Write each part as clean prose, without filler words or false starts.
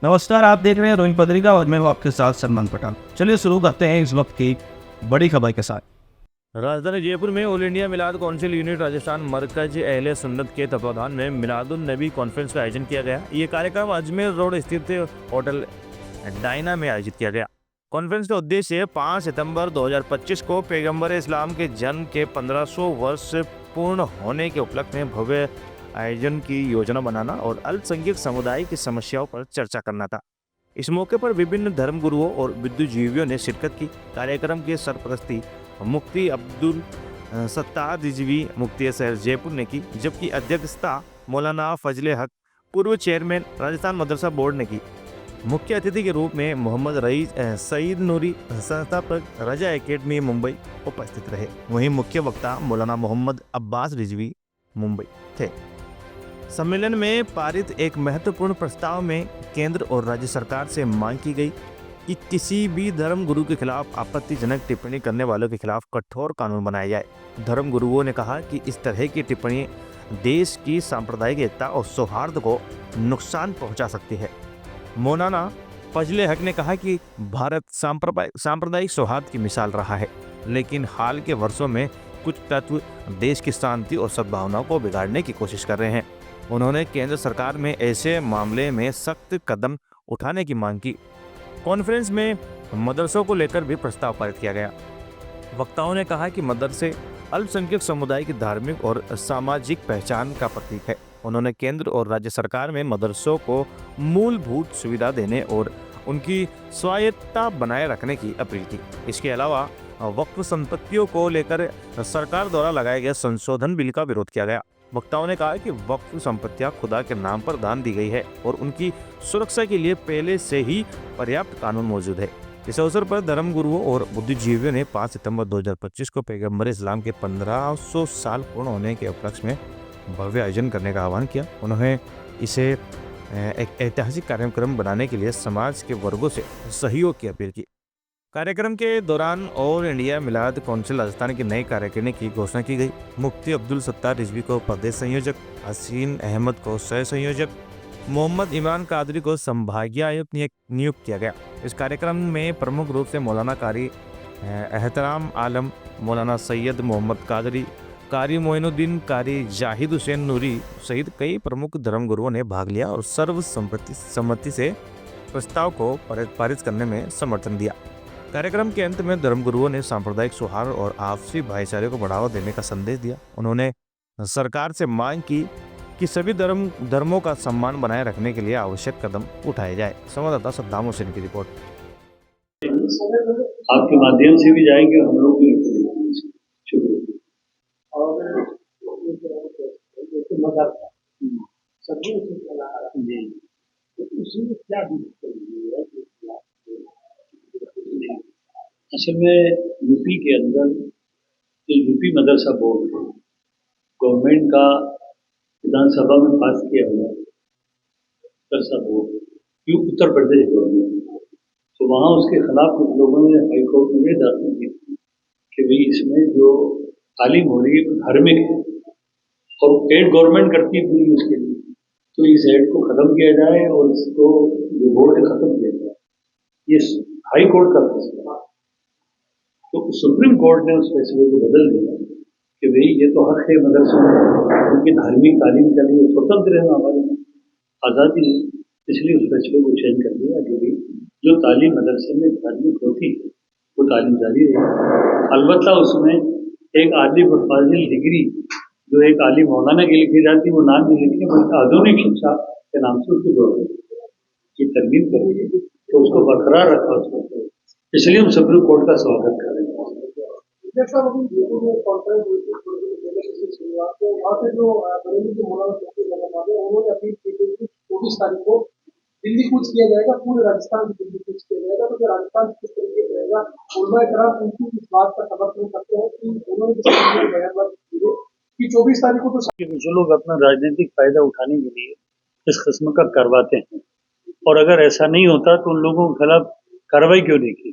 नमस्कार, आप देख रहे हैं रोहित पत्रिका और मैं हूं आपके साथ सलमान पठान। चलिए शुरू करते हैं इस वक्त की बड़ी खबर के साथ। राजधानी जयपुर में ऑल इंडिया मिलाद काउंसिल यूनिट राजस्थान मरकज अहले सुन्नत के तत्वाधान में मिलादुन नबी कॉन्फ्रेंस का आयोजन किया गया। ये कार्यक्रम अजमेर रोड स्थित होटल डायना में आयोजित किया गया। कॉन्फ्रेंस का उद्देश्य 5 सितंबर 2025 को पैगंबर इस्लाम के जन्म के 1500 वर्ष पूर्ण होने के उपलक्ष्य में भव्य आयोजन की योजना बनाना और अल्पसंख्यक समुदाय की समस्याओं पर चर्चा करना था। इस मौके पर विभिन्न धर्मगुरुओं और बुद्धिजीवियों ने शिरकत की। कार्यक्रम की सरपरस्ती मुफ्ती अब्दुल सत्तार रिजवी मुफ्ती शहर जयपुर ने की, जबकि अध्यक्षता मौलाना फजले हक पूर्व चेयरमैन राजस्थान मदरसा बोर्ड ने की। मुख्य अतिथि के रूप में मोहम्मद रईस सईद नूरी संस्थापक रजा एकेडमी मुंबई उपस्थित रहे। वहीं मुख्य वक्ता मौलाना मोहम्मद अब्बास रिजवी मुंबई थे। सम्मेलन में पारित एक महत्वपूर्ण प्रस्ताव में केंद्र और राज्य सरकार से मांग की गई कि किसी भी धर्म गुरु के खिलाफ आपत्तिजनक टिप्पणी करने वालों के खिलाफ कठोर कानून बनाया जाए। धर्म गुरुओं ने कहा कि इस तरह की टिप्पणी देश की सांप्रदायिक एकता और सौहार्द को नुकसान पहुंचा सकती है। मौलाना फजले हक ने कहा कि भारत सांप्रदायिक सौहार्द की मिसाल रहा है, लेकिन हाल के वर्षों में कुछ तत्व देश की शांति और सद्भावना को बिगाड़ने की कोशिश कर रहे हैं। उन्होंने केंद्र सरकार में ऐसे मामले में सख्त कदम उठाने की मांग की। कॉन्फ्रेंस में मदरसों को लेकर भी प्रस्ताव पारित किया गया। वक्ताओं ने कहा कि मदरसे अल्पसंख्यक समुदाय की धार्मिक और सामाजिक पहचान का प्रतीक है। उन्होंने केंद्र और राज्य सरकार में मदरसों को मूलभूत सुविधा देने और उनकी स्वायत्तता बनाए रखने की अपील की। इसके अलावा वक्फ संपत्तियों को लेकर सरकार द्वारा लगाए गए संशोधन बिल का विरोध किया गया। वक्ताओं ने कहा कि वक्फ संपत्तियां खुदा के नाम पर दान दी गई है और उनकी सुरक्षा के लिए पहले से ही पर्याप्त कानून मौजूद है। इस अवसर पर धर्म गुरुओं और बुद्धिजीवियों ने 5 सितंबर 2025 को पैगंबर इस्लाम के 1500 साल पूर्ण होने के उपलक्ष्य में भव्य आयोजन करने का आह्वान किया। उन्होंने इसे एक ऐतिहासिक कार्यक्रम बनाने के लिए समाज के वर्गों से सहयोग की अपील की। कार्यक्रम के दौरान ऑल इंडिया मिलाद काउंसिल राजस्थान की नई कार्यकारिणी की घोषणा की गई। मुफ्ती अब्दुल सत्तार रिजवी को प्रदेश संयोजक, हसीन अहमद को सह संयोजक, मोहम्मद इमरान कादरी को संभागीय आयुक्त नियुक्त किया गया। इस कार्यक्रम में प्रमुख रूप से मौलाना कारी एहतराम आलम, मौलाना सैयद मोहम्मद कादरी, कारी मोइनुद्दीन, कारी जाहिद हुसैन नूरी सहित कई प्रमुख धर्मगुरुओं ने भाग लिया और सर्वसम्मति से प्रस्ताव को पारित करने में समर्थन दिया। कार्यक्रम के अंत में धर्मगुरुओं ने सांप्रदायिक सौहार्द और आपसी भाईचारे को बढ़ावा देने का संदेश दिया। उन्होंने सरकार से मांग की कि सभी धर्मों का सम्मान बनाए रखने के लिए आवश्यक कदम उठाए जाए। संवाददाता सद्दाम हुसैन की रिपोर्ट। आपके माध्यम से भी जाएंगे और हम लोग भी शुक्रिया। और जी, तो उसमें क्या असल में यूपी के अंदर जो यूपी मदरसा बोर्ड है, गवर्नमेंट का विधानसभा में पास किया हुआ मदरसा बोर्ड, ये उत्तर प्रदेश गवर्नमेंट, तो वहाँ उसके खिलाफ कुछ लोगों ने हाई कोर्ट में दरखास्त की कि भाई इसमें जो तालीम हो रही है वो धार्मिक है और पेड गवर्नमेंट करती है पूरी उसके लिए, तो इस एड को खत्म किया जाए और इसको जो बोर्ड है खत्म किया जाए। ये हाई कोर्ट का फैसला। तो सुप्रीम कोर्ट ने उस फैसले को बदल दिया कि भाई ये तो हक है मदरसों में उनकी धार्मिक तालीम के लिए स्वतंत्र है, हमारी आज़ादी, इसलिए उस फैसले को चेंज कर दिया कि भाई जो तालीम मदरसे में धार्मिक होती है वो तालीम जारी रहेगी। अलबत्ता उसमें एक आलिम और फाजिल डिग्री जो एक आलिम मौलाना की लिखी जाती है वो नाम नहीं लिखी, बल्कि आधुनिक शिक्षा के नाम से उसको जोड़ की तरमीम करेंगे, तो उसको बरकरार रखा उसको, इसलिए हम सुप्रीम कोर्ट का स्वागत कर रहे हैं। दिल्ली कूच किया जाएगा, पूरे राजस्थान में दिल्ली कूच किया जाएगा, तो फिर राजस्थान किस तरीके से रहेगा? उलमा कराम उनकी इस बात का समर्थन करते हैं कि उन्होंने कि 24 तारीख को तो जो लोग अपना राजनीतिक फायदा उठाने के लिए इस किस्म का करवाते हैं, और अगर ऐसा नहीं होता तो उन लोगों के खिलाफ कार्रवाई क्यों नहीं की?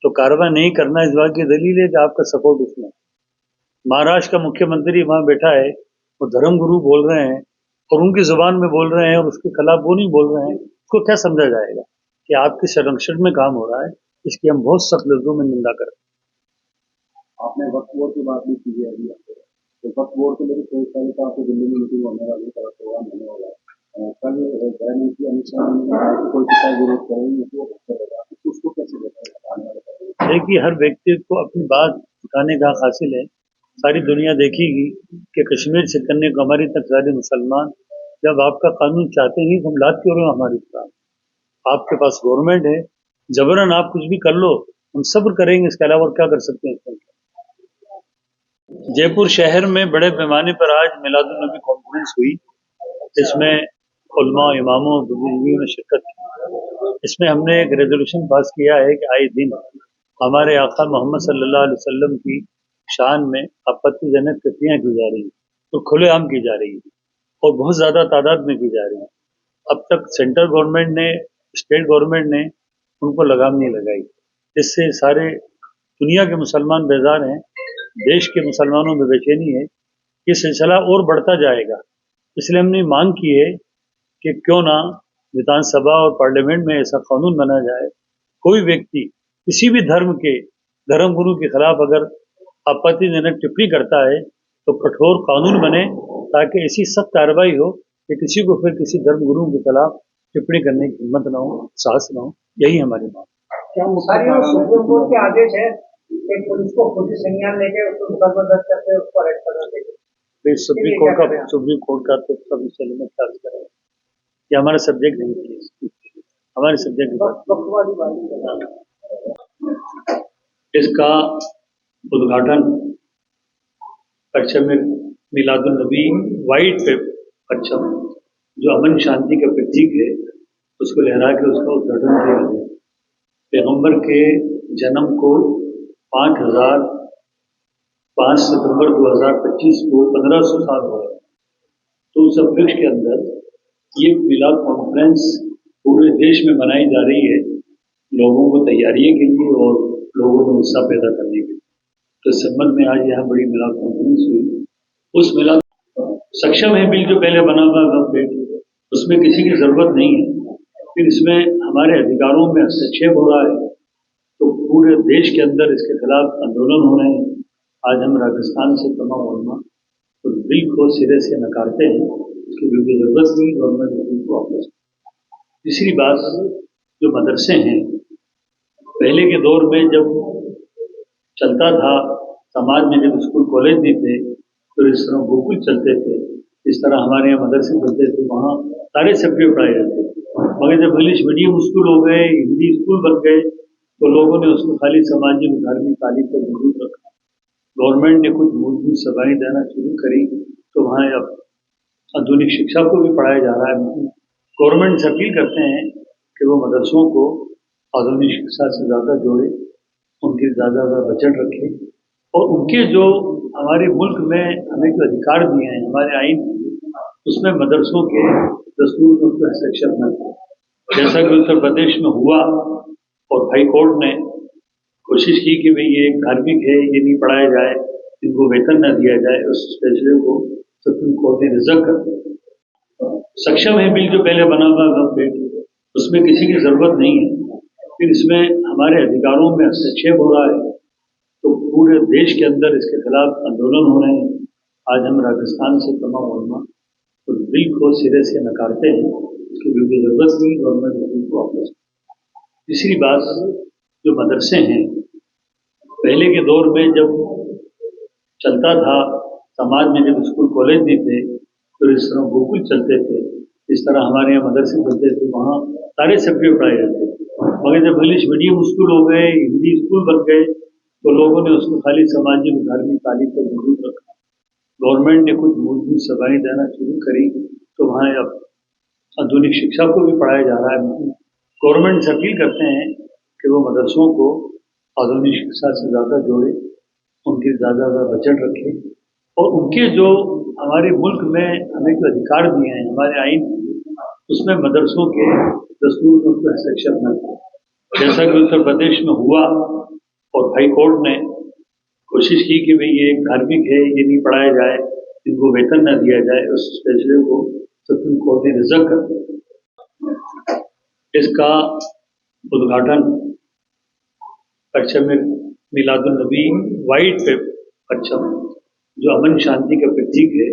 तो कार्रवाई नहीं करना इस बात की दलील है कि आपका सपोर्ट उसमें। महाराष्ट्र का मुख्यमंत्री वहां बैठा है, वो धर्मगुरु बोल रहे हैं और उनकी जुबान में बोल रहे हैं और उसके खिलाफ वो नहीं बोल रहे हैं, उसको क्या समझा जाएगा कि आपके संरक्षण में काम हो रहा है, इसकी हम बहुत सख्त लफ्जों में निंदा करते हैं। आपने वक्त बोर्ड की बात नहीं की है अभी यहाँ पे, तो वक्त बोर्ड को लेकर 23 तारीख को आपको दिल्ली में मीटिंग होने वाली है, प्रोग्राम होने वाला है। कल गृह मंत्री अमित शाह ने कहा कि कोई शिकायत विरोध करेंगे तो करेगा, तो उसको कैसे देखा आने वाले समय में? देखिए, हर व्यक्ति को अपनी बात उठाने का हक हासिल है। सारी दुनिया देखेगी कि कश्मीर से कन्याकुमारी तक सारे मुसलमान जब आपका कानून चाहते हैं तो हम लाद क्यों रहे हो हमारी तरफ? आपके पास गवर्नमेंट है, जबरन आप कुछ भी कर लो, हम सब्र करेंगे, इसके अलावा और क्या कर सकते हैं? जयपुर शहर में बड़े पैमाने पर आज मिलादुन नबी कॉन्फ्रेंस हुई। इसमें उलमा, इमामों, बुजुर्गों ने शिरकत की। इसमें हमने एक रेजोल्यूशन पास किया है कि आए दिन हमारे आका मोहम्मद सल्लल्लाहु अलैहि वसल्लम की शान में आपत्तिजनक टिप्पणियां की जा रही हैं, तो खुलेआम की जा रही है और बहुत ज़्यादा तादाद में की जा रही है। अब तक सेंट्रल गवर्नमेंट ने, स्टेट गवर्नमेंट ने उनको लगाम नहीं लगाई। इससे सारे दुनिया के मुसलमान बेजार हैं, देश के मुसलमानों में बेचैनी है। ये सिलसिला और बढ़ता जाएगा। इसलिए हमने मांग की है कि क्यों ना विधानसभा और पार्लियामेंट में ऐसा कानून बना जाए, कोई व्यक्ति किसी भी धर्म के धर्मगुरु के खिलाफ अगर आपत्तिजनक टिप्पणी करता है तो कठोर कानून बने, ताकि ऐसी सख्त कार्रवाई हो कि किसी को फिर किसी धर्मगुरु के खिलाफ टिप्पणी करने की हिम्मत ना हो, साहस ना हो। यही हमारी मांग। क्या सुप्रीम कोर्ट के आदेश है कि पुलिस को खुद ही संज्ञान लेके उसको मुकदमा दर्ज करके उसको अरेस्ट करना चाहिए? सुप्रीम कोर्ट का तो सब विषय में चार्ज करेगा। ये हमारा सब्जेक्ट नहीं है, हमारे सब्जेक्ट इसका उद्घाटन परचम मिलादुन नबी वाइट पे परचम जो अमन शांति का प्रतीक है, उसको लहरा के उसका उद्घाटन किया गया। पैगंबर के जन्म को 5 सितंबर 2025 को 1500 साल हो गए। तो उस उपलक्ष्य के अंदर ये मिलाद कॉन्फ्रेंस पूरे देश में मनाई जा रही है, लोगों को तैयारियों के लिए और लोगों में उत्साह पैदा करने के लिए। तो इस संबंध में आज यहाँ बड़ी मिलाद कॉन्फ्रेंस हुई। उस मिलाद सक्षम है बिल जो पहले बना हुआ गवर्नमेंट, उसमें किसी की जरूरत नहीं है, फिर इसमें हमारे अधिकारों में हस्तक्षेप हो रहा है, तो पूरे देश के अंदर इसके खिलाफ आंदोलन हो रहे हैं। आज हम राजस्थान से तमाम उलमा तो बिल को सिरे से नकारते हैं, उसकी बिल की जरूरत नहीं, गवर्नमेंट बिल को वापस। तीसरी बात, जो मदरसे हैं, पहले के दौर में जब चलता था, समाज में जब स्कूल कॉलेज नहीं थे तो इस तरह गुरुकुल चलते थे, इस तरह हमारे यहाँ मदरसे चलते थे, वहाँ सारे सब्जेक्ट पढ़ाए जाते थे। मगर जब इंग्लिश मीडियम स्कूल हो गए, हिंदी स्कूल बन गए, तो लोगों ने उसको खाली सामाजिक धार्मिक तालीम पर मौजूद रखा। गवर्नमेंट ने कुछ मूलभूत सेवाएं देना शुरू करी, तो वहाँ अब आधुनिक शिक्षा को भी पढ़ाया जा रहा है। गवर्नमेंट से अपील करते हैं कि वो मदरसों को आधुनिक शिक्षा से ज़्यादा जोड़े, उनकी ज़्यादा बजट रखें और उनके जो हमारे मुल्क में हमें जो अधिकार दिए हैं हमारे आइन, उसमें मदरसों के दस्तूर में उनको हस्तक्षेप न करें। जैसा कि उत्तर प्रदेश में हुआ और हाई कोर्ट ने कोशिश की कि भाई ये धार्मिक है, ये नहीं पढ़ाया जाए, इनको वेतन न दिया जाए, उस फैसले को सुप्रीम कोर्ट ने रिजर्व कर दिया। सक्षम है बिल जो पहले बना हुआ गवर्नमेंट, उसमें किसी की जरूरत नहीं है, फिर इसमें हमारे अधिकारों में हस्तक्षेप हो रहा है, तो पूरे देश के अंदर इसके खिलाफ आंदोलन हो रहे हैं। आज हम राजस्थान से तमाम उलमा तो बिल को सिरे से नकारते हैं, उसकी बिल की जरूरत नहीं, गवर्नमेंट बिल को वापस। तीसरी बात, जो मदरसे हैं, पहले के दौर में जब चलता था, समाज में जब स्कूल कॉलेज नहीं थे तो इस तरह गुरुकुल चलते थे, इस तरह हमारे यहाँ मदरसे चलते थे, वहाँ सारे सब्जेक्ट पढ़ाए जाते थे। मगर जब इंग्लिश मीडियम स्कूल हो गए, हिंदी स्कूल बन गए, तो लोगों ने उसको खाली सामाजिक धार्मिक तालीम पर मौजूद रखा। गवर्नमेंट ने कुछ मूलभूत सेवाएं देना शुरू करी, तो वहाँ अब आधुनिक शिक्षा को भी पढ़ाया जा रहा है। गवर्नमेंट से अपील करते हैं कि वो मदरसों को आधुनिक शिक्षा से ज़्यादा जोड़े, उनकी ज़्यादा बजट रखें और उनके जो हमारे मुल्क में हमें जो अधिकार दिए हैं हमारे आइन, उसमें मदरसों के दस्तूर में उनको हस्तक्षेप न करें। जैसा कि उत्तर प्रदेश में हुआ और हाई कोर्ट ने कोशिश की कि भाई ये धार्मिक है, ये नहीं पढ़ाया जाए, इनको वेतन न दिया जाए, उस फैसले को सुप्रीम कोर्ट ने रिजर्व कर दिया। इसका उद्घाटन परचम मिलादुन नबी वाइट पे परचम जो अमन शांति का प्रतीक है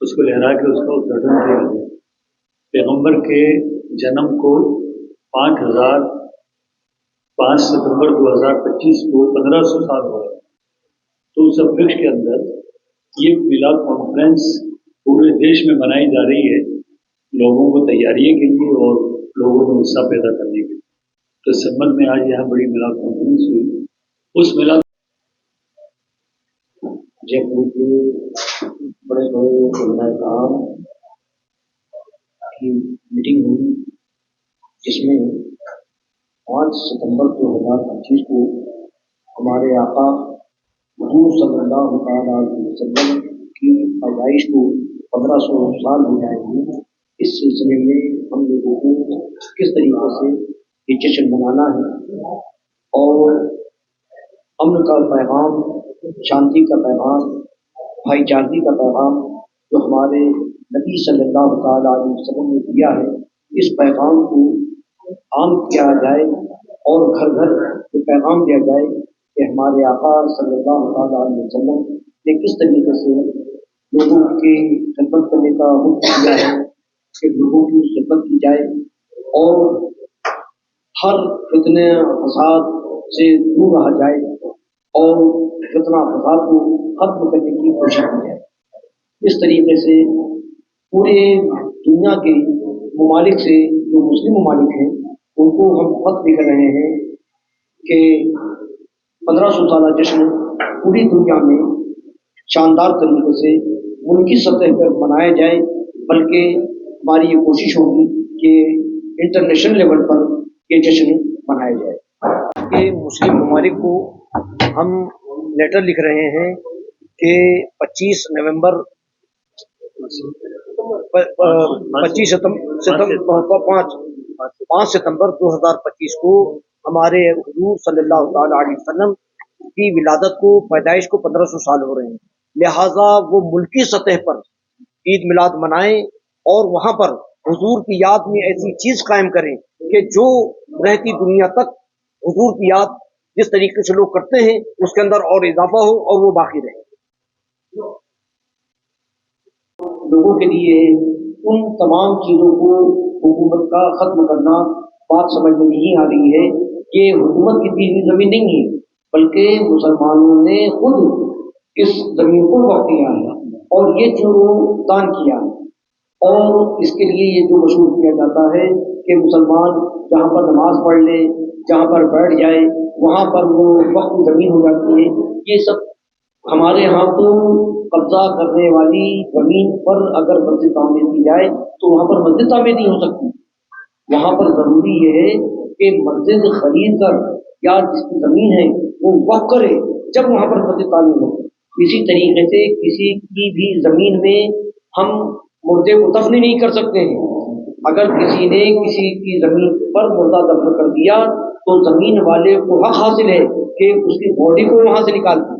उसको लहरा के उसका उद्घाटन किया गया। पैगम्बर के जन्म को 5 सितंबर 2025 को 1500 साल हो रहे हैं। तो उस उपलक्ष्य के अंदर ये मिलाद कॉन्फ्रेंस पूरे देश में मनाई जा रही है, लोगों को तैयारियों के लिए और लोगों में उत्साह पैदा करने के लिए। तो इस संबंध में आज यहाँ बड़ी मिलाद कॉन्फ्रेंस हुई। उस मिलाद जयपुर के बड़े बड़े काम की मीटिंग हुई, जिसमें 5 सितंबर 2025 को हमारे आका हुजूर सल्लल्लाहु अलैहि वसल्लम की पैदाइश को 1500 साल हो जाएंगे। इस सिलसिले में हम लोगों को किस तरीके से ये जश्न मनाना है और अमन का पैगाम, शांति का पैगाम, भाईचारगी का पैगाम जो हमारे नबी सल्लल्लाहु अलैहि वसल्लम ने दिया है, इस पैगाम को आम किया जाए और घर घर ये पैगाम दिया जाए कि हमारे आका सल्लल्लाहु अलैहि वसल्लम ने किस तरीके से लोगों की खिदमत करने का हुक्म दिया है कि लोगों की खिदमत की जाए और हर फितने फसाद से दूर रहा जाए और फितना फसाद को खत्म करने की कोशिश की जाए। इस तरीके से पूरे दुनिया के ममालिक से जो मुस्लिम ममालिक हैं उनको हम खत लिख रहे हैं कि 1500 साल जश्न पूरी दुनिया में शानदार तरीके से मुल्की सतह पर मनाया जाए, बल्कि हमारी ये कोशिश होगी कि इंटरनेशनल लेवल पर ये जश्न मनाया जाए। कि मुस्लिम ममालिक को हम लेटर लिख रहे हैं कि 25 नवंबर 5 सितंबर 2025 को हमारे हुजूर सल्लल्लाहु अलैहि वसल्लम की विलादत को, पैदाइश को 1500 साल हो रहे हैं। लिहाजा वो मुल्की सतह पर ईद मिलाद मनाएं और वहां पर हुजूर की याद में ऐसी चीज कायम करें कि जो रहती दुनिया तक हुजूर की याद जिस तरीके से लोग करते हैं उसके अंदर और इजाफा हो और वो बाकी रहे। लोगों के लिए उन तमाम चीजों को हुकूमत का खत्म करना बात समझ में नहीं आ रही है। ये हुकूमत की दी हुई जमीन नहीं है, बल्कि मुसलमानों ने खुद इस जमीन को वक्त किया है और ये जो दान किया है। और इसके लिए ये जो मशहूर किया जाता है कि मुसलमान जहाँ पर नमाज पढ़ ले, जहाँ पर बैठ जाए, वहाँ पर वो वक्त जमीन हो जाती है। ये सब हमारे यहाँ तो कब्जा करने वाली जमीन पर अगर मस्जिद तामीर की जाए तो वहाँ पर मस्जिद तामीर नहीं हो सकती। वहाँ पर जरूरी ये है कि मस्जिद खरीद कर या जिसकी जमीन है वो वक्त करे, जब वहाँ पर मस्जिद तामीर हो। इसी तरीके से किसी की भी जमीन में हम मुर्दे को दफन नहीं कर सकते हैं। अगर किसी ने किसी की जमीन पर मुर्दा दफन कर दिया तो जमीन वाले को हक हासिल है कि उसकी बॉडी को वहां से निकाल दे।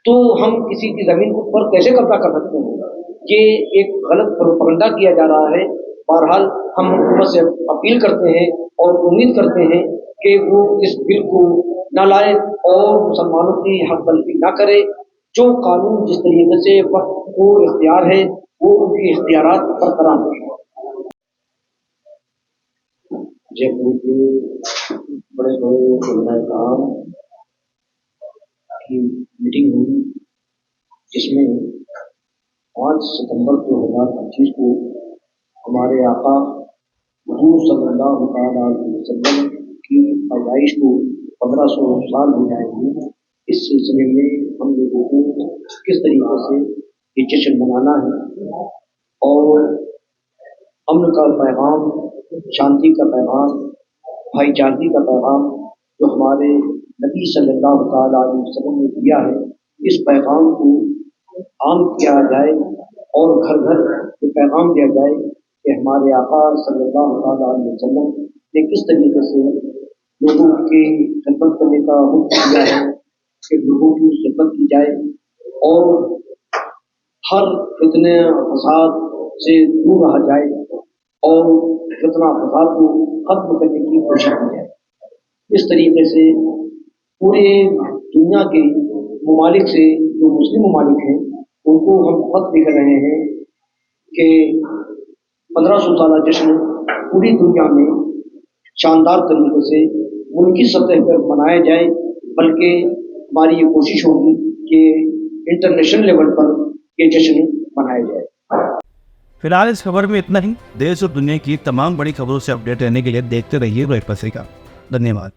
तो हम किसी की जमीन पर कैसे कब्जा कर सकते हैं? ये एक गलत प्रोपेगेंडा किया जा रहा है। बहरहाल हम हुकूमत से अपील करते हैं और उम्मीद करते हैं कि वो इस बिल को न लाए और मुसलमानों की हक तलफी न करे। जो कानून जिस तरीके से वक्त को इख्तियार है वो उनके इख्तियारात बरकरार है। जयपुर के बड़े बड़े काम की मीटिंग हुई, जिसमें 5 सितंबर 2025 को हमारे आका हुजूर सल्लल्लाहु अलैहि वसल्लम की पैदाइश को 1500 साल हो जाएंगे। इस सिलसिले में हम लोगों को किस तरीके से ये जश्न मनाना है और अमन का पैगाम, शांति का पैगाम, भाईचारगी का पैगाम जो हमारे नबी सल्लल्लाहु अलैहि वसल्लम ने दिया है, इस पैगाम को आम किया जाए और घर घर ये पैगाम दिया जाए कि हमारे आका सल्लल्लाहु अलैहि वसल्लम ने किस तरीके से लोगों की खिदमत करने का हुक्म दिया है कि लोगों की खिदमत की जाए और हर फितने फसाद से दूर रहा जाए और फितना फसाद को खत्म करने की कोशिश की है। इस तरीके से पूरे दुनिया के ममालिक से जो मुस्लिम ममालिक हैं उनको हम खत लिख रहे हैं कि 1500 साल जश्न पूरी दुनिया में शानदार तरीके से मुल्की सतह पर मनाया जाए, बल्कि हमारी ये कोशिश होगी कि इंटरनेशनल लेवल पर ये जश्न मनाया जाए। फिलहाल इस खबर में इतना ही। देश और दुनिया की तमाम बड़ी खबरों से अपडेट रहने के लिए देखते रहिए रोहित पत्रिका। धन्यवाद।